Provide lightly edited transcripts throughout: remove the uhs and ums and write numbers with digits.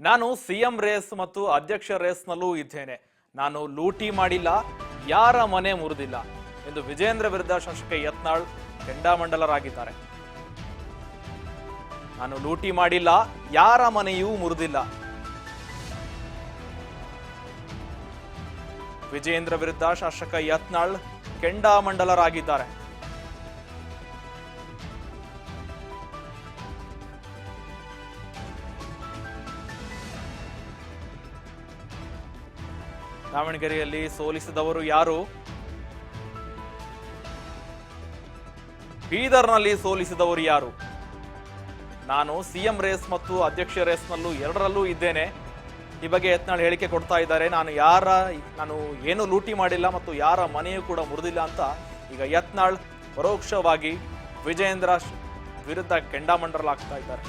ನಾನು CM race ಮತ್ತು ಅಧ್ಯಕ್ಷ ರೇಸ್ನಲ್ಲೂ ಇದ್ದೇನೆ. ನಾನು ಲೂಟಿ ಮಾಡಿಲ್ಲ, ಯಾರ ಮನೆ ಮುರಿದಿಲ್ಲ ಎಂದು ವಿಜೇಂದ್ರ ವಿರುದ್ಧ ಶಾಸಕ ಯತ್ನಾಳ್ ಕೆಂಡಾಮಂಡಲರಾಗಿದ್ದಾರೆ. ನಾನು ಲೂಟಿ ಮಾಡಿಲ್ಲ, ಯಾರ ಮನೆಯೂ ಮುರಿದಿಲ್ಲ. ವಿಜೇಂದ್ರ ವಿರುದ್ಧ ಶಾಸಕ ಯತ್ನಾಳ್ ಕೆಂಡಾಮಂಡಲರಾಗಿದ್ದಾರೆ. ದಾವಣಗೆರೆಯಲ್ಲಿ ಸೋಲಿಸಿದವರು ಯಾರು? ಬೀದರ್ನಲ್ಲಿ ಸೋಲಿಸಿದವರು ಯಾರು? ನಾನು ಸಿಎಂ ರೇಸ್ ಮತ್ತು ಅಧ್ಯಕ್ಷ ರೇಸ್ನಲ್ಲೂ ಎರಡರಲ್ಲೂ ಇದ್ದೇನೆ. ಈ ಬಗ್ಗೆ ಯತ್ನಾಳ್ ಹೇಳಿಕೆ ಕೊಡ್ತಾ ಇದ್ದಾರೆ. ನಾನು ಏನು ಲೂಟಿ ಮಾಡಿಲ್ಲ ಮತ್ತು ಯಾರ ಮನೆಯೂ ಕೂಡ ಮುರಿದಿಲ್ಲ ಅಂತ ಈಗ ಯತ್ನಾಳ್ ಪರೋಕ್ಷವಾಗಿ ವಿಜೇಂದ್ರ ವಿರುದ್ಧ ಕೆಂಡಾಮಂಡಲಾಗ್ತಾ ಇದ್ದಾರೆ.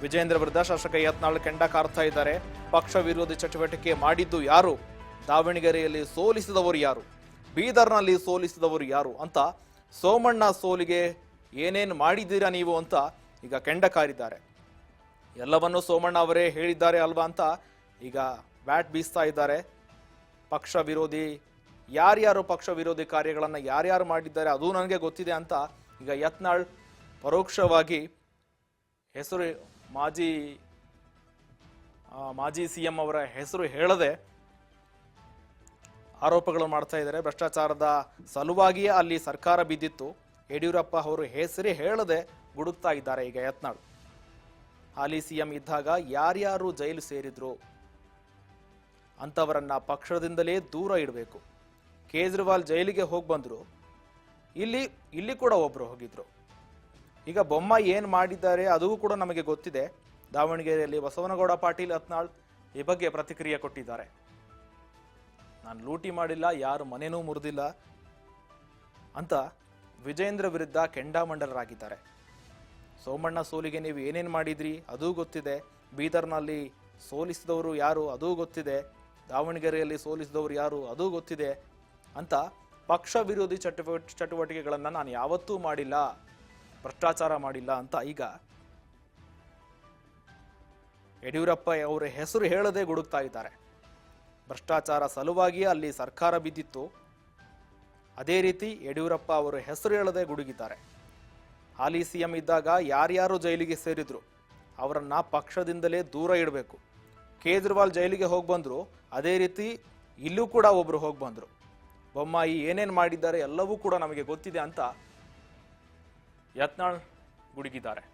ವಿಜೇಂದ್ರ ವಿರುದ್ಧ ಶಾಸಕ ಯತ್ನಾಳ್ ಕೆಂಡ ಕಾರ್ತಾ ಇದ್ದಾರೆ. ಪಕ್ಷ ವಿರೋಧಿ ಚಟುವಟಿಕೆ ಮಾಡಿದ್ದು ಯಾರು? ದಾವಣಗೆರೆಯಲ್ಲಿ ಸೋಲಿಸಿದವರು ಯಾರು? ಬೀದರ್ನಲ್ಲಿ ಸೋಲಿಸಿದವರು ಯಾರು ಅಂತ ಸೋಮಣ್ಣ ಸೋಲಿಗೆ ಏನೇನು ಮಾಡಿದ್ದೀರಾ ನೀವು ಅಂತ ಈಗ ಕೆಂಡ ಕಾರಿದ್ದಾರೆ. ಎಲ್ಲವನ್ನೂ ಸೋಮಣ್ಣ ಅವರೇ ಹೇಳಿದ್ದಾರೆ ಅಲ್ವಾ ಅಂತ ಈಗ ಬ್ಯಾಟ್ ಬೀಸ್ತಾ ಇದ್ದಾರೆ. ಪಕ್ಷ ವಿರೋಧಿ ಯಾರ್ಯಾರು ಪಕ್ಷ ವಿರೋಧಿ ಕಾರ್ಯಗಳನ್ನು ಯಾರ್ಯಾರು ಮಾಡಿದ್ದಾರೆ ಅದು ನನಗೆ ಗೊತ್ತಿದೆ ಅಂತ ಈಗ ಯತ್ನಾಳ್ ಪರೋಕ್ಷವಾಗಿ ಹೆಸರು ಮಾಜಿ ಸಿಎಂ ಅವರ ಹೆಸರು ಹೇಳದೆ ಆರೋಪಗಳು ಮಾಡ್ತಾ ಇದ್ದಾರೆ. ಭ್ರಷ್ಟಾಚಾರದ ಸಲುವಾಗಿಯೇ ಅಲ್ಲಿ ಸರ್ಕಾರ ಬಿದ್ದಿತ್ತು. ಯಡಿಯೂರಪ್ಪ ಅವರು ಹೆಸರೇ ಹೇಳದೆ ಗುಡುಕ್ತಾ ಇದ್ದಾರೆ ಈಗ ಯತ್ನಾಳ್. ಹಾಲಿ ಸಿಎಂ ಇದ್ದಾಗ ಯಾರ್ಯಾರು ಜೈಲು ಸೇರಿದ್ರು ಅಂತವರನ್ನ ಪಕ್ಷದಿಂದಲೇ ದೂರ ಇಡಬೇಕು. ಕೇಜ್ರಿವಾಲ್ ಜೈಲಿಗೆ ಹೋಗಿ ಬಂದ್ರು, ಇಲ್ಲಿ ಕೂಡ ಒಬ್ರು ಹೋಗಿದ್ರು. ಈಗ ಬೊಮ್ಮಾಯಿ ಏನ್ ಮಾಡಿದ್ದಾರೆ ಅದು ಕೂಡ ನಮಗೆ ಗೊತ್ತಿದೆ. ದಾವಣಗೆರೆಯಲ್ಲಿ ಬಸವನಗೌಡ ಪಾಟೀಲ್ ಯತ್ನಾಳ್ ಈ ಬಗ್ಗೆ ಪ್ರತಿಕ್ರಿಯೆ ಕೊಟ್ಟಿದ್ದಾರೆ. ನಾನು ಲೂಟಿ ಮಾಡಿಲ್ಲ, ಯಾರು ಮನೆನೂ ಮುರಿದಿಲ್ಲ ಅಂತ ವಿಜೇಂದ್ರ ವಿರುದ್ಧ ಕೆಂಡಾಮಂಡಲರಾಗಿದ್ದಾರೆ. ಸೋಮಣ್ಣ ಸೋಲಿಗೆ ನೀವು ಏನೇನು ಮಾಡಿದ್ರಿ ಅದೂ ಗೊತ್ತಿದೆ. ಬೀದರ್ನಲ್ಲಿ ಸೋಲಿಸಿದವರು ಯಾರು ಅದೂ ಗೊತ್ತಿದೆ. ದಾವಣಗೆರೆಯಲ್ಲಿ ಸೋಲಿಸಿದವರು ಯಾರು ಅದೂ ಗೊತ್ತಿದೆ ಅಂತ ಪಕ್ಷ ವಿರೋಧಿ ಚಟುವಟಿಕೆಗಳನ್ನು ನಾನು ಯಾವತ್ತೂ ಮಾಡಿಲ್ಲ, ಭ್ರಷ್ಟಾಚಾರ ಮಾಡಿಲ್ಲ ಅಂತ ಈಗ ಯಡಿಯೂರಪ್ಪ ಅವರ ಹೆಸರು ಹೇಳದೆ ಗುಡುಕ್ತಾ ಇದ್ದಾರೆ. ಭ್ರಷ್ಟಾಚಾರ ಸಲುವಾಗಿಯೇ ಅಲ್ಲಿ ಸರ್ಕಾರ ಬಿದ್ದಿತ್ತು. ಅದೇ ರೀತಿ ಯಡಿಯೂರಪ್ಪ ಅವರು ಹೆಸರು ಹೇಳದೆ ಗುಡುಗಿದ್ದಾರೆ. ಹಾಲಿ ಸಿಎಂ ಇದ್ದಾಗ ಯಾರ್ಯಾರು ಜೈಲಿಗೆ ಸೇರಿದ್ರು ಅವರನ್ನ ಪಕ್ಷದಿಂದಲೇ ದೂರ ಇಡಬೇಕು. ಕೇಜ್ರಿವಾಲ್ ಜೈಲಿಗೆ ಹೋಗಿ ಬಂದ್ರು, ಅದೇ ರೀತಿ ಇಲ್ಲೂ ಕೂಡ ಒಬ್ರು ಹೋಗಿ ಬಂದ್ರು. ಬೊಮ್ಮಾಯಿ ಏನೇನು ಮಾಡಿದ್ದಾರೆ ಎಲ್ಲವೂ ಕೂಡ ನಮಗೆ ಗೊತ್ತಿದೆ ಅಂತ ಯತ್ನಾಳ್ ಗುಡುಗಿದ್ದಾರೆ.